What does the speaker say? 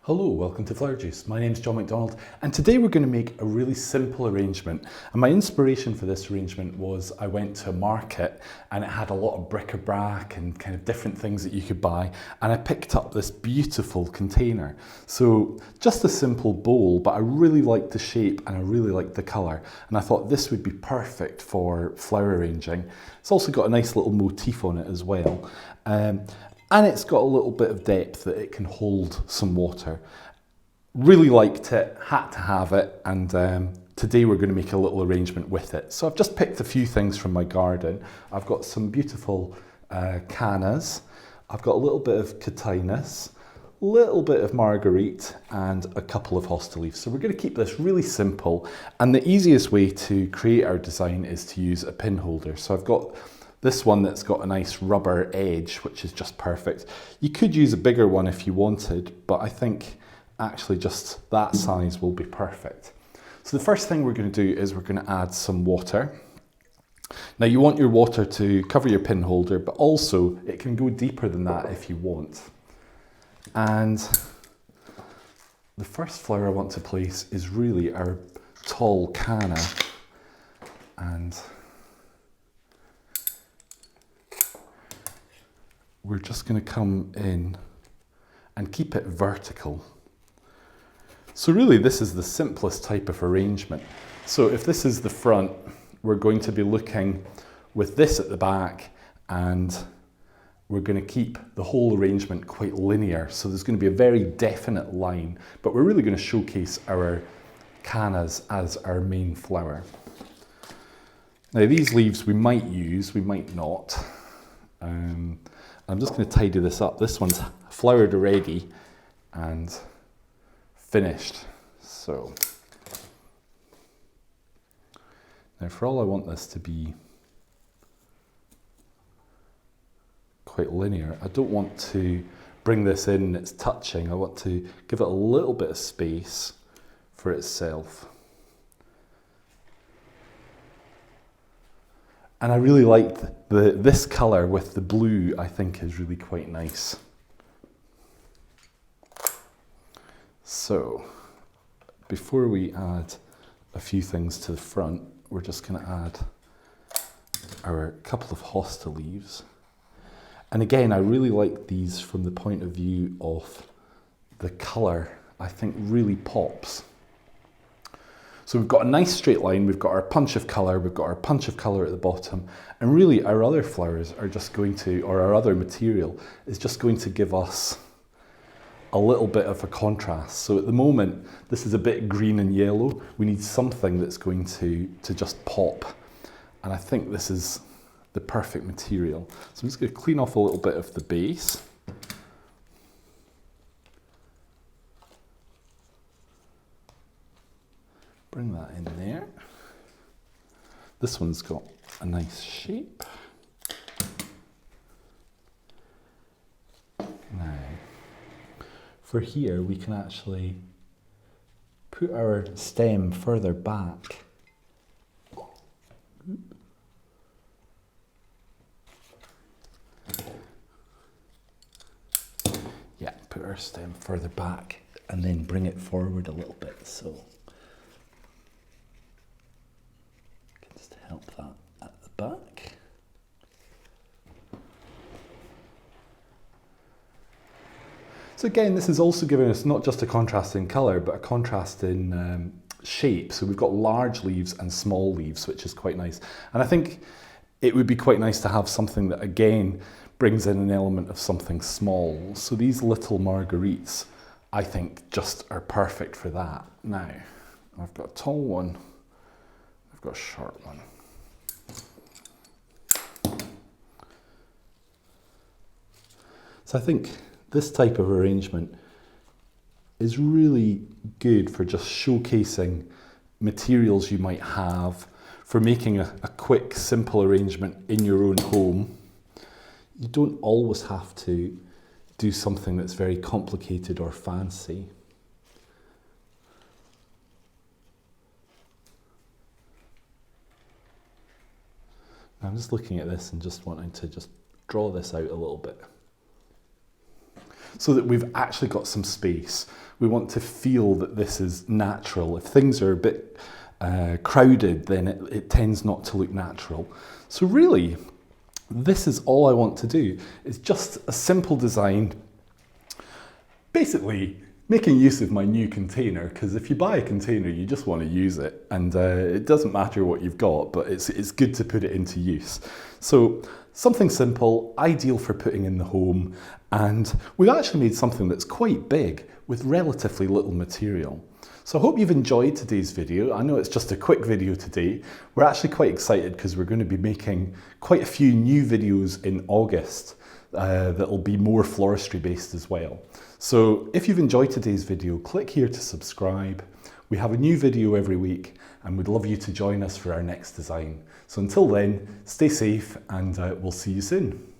Hello, welcome to Flower Juice. My name's John McDonald and today we're going to make a really simple arrangement. And my inspiration for this arrangement was I went to a market and it had a lot of bric-a-brac and kind of different things that you could buy, and I picked up this beautiful container. So just a simple bowl, but I really liked the shape and I really liked the colour, and I thought this would be perfect for flower arranging. It's also got a nice little motif on it as well. And it's got a little bit of depth that it can hold some water. Really liked it, had to have it, and today we're going to make a little arrangement with it. So I've just picked a few things from my garden. I've got some beautiful cannas, I've got a little bit of cotinus, a little bit of marguerite, and a couple of hosta leaves. So we're going to keep this really simple, and the easiest way to create our design is to use a pin holder. So I've got this one that's got a nice rubber edge, which is just perfect. You could use a bigger one if you wanted, but I think actually just that size will be perfect. So the first thing we're going to do is we're going to add some water. Now you want your water to cover your pin holder, but also it can go deeper than that if you want. And the first flower I want to place is really our tall canna. And we're just going to come in and keep it vertical. So really this is the simplest type of arrangement. So if this is the front, we're going to be looking with this at the back, and we're going to keep the whole arrangement quite linear. So there's going to be a very definite line, but we're really going to showcase our cannas as our main flower. Now these leaves we might use, we might not. I'm just going to tidy this up. This one's flowered already and finished. So now for all I want this to be quite linear, I don't want to bring this in and it's touching. I want to give it a little bit of space for itself. And I really like this colour with the blue, I think is really quite nice. So, before we add a few things to the front, we're just going to add our couple of hosta leaves. And again, I really like these from the point of view of the colour, I think really pops. So we've got a nice straight line, we've got our punch of colour, we've got our punch of colour at the bottom, and really our other flowers are just going to, or our other material is just going to give us a little bit of a contrast. So at the moment, this is a bit green and yellow. We need something that's going to just pop. And I think this is the perfect material. So I'm just going to clean off a little bit of the base. Bring that in there. This one's got a nice shape. Now, for here we can actually put our stem further back. Yeah, put our stem further back and then bring it forward a little bit. So help that at the back. So again, this is also giving us not just a contrast in colour, but a contrast in shape. So we've got large leaves and small leaves, which is quite nice. And I think it would be quite nice to have something that again brings in an element of something small. So these little marguerites, I think, just are perfect for that. Now, I've got a tall one, I've got a short one. So I think this type of arrangement is really good for just showcasing materials you might have, for making a quick, simple arrangement in your own home. You don't always have to do something that's very complicated or fancy. I'm just looking at this and just wanting to just draw this out a little bit. so that we've actually got some space. We want to feel that this is natural. If things are a bit crowded, then it tends not to look natural. So really, this is all I want to do. It's just a simple design, basically making use of my new container, because if you buy a container, you just want to use it, and it doesn't matter what you've got, but it's good to put it into use. So something simple, ideal for putting in the home, and we've actually made something that's quite big with relatively little material. So I hope you've enjoyed today's video. I know it's just a quick video today. We're actually quite excited because we're going to be making quite a few new videos in August that'll be more floristry based as well. So if you've enjoyed today's video, click here to subscribe. We have a new video every week and we'd love you to join us for our next design. So until then, stay safe and we'll see you soon.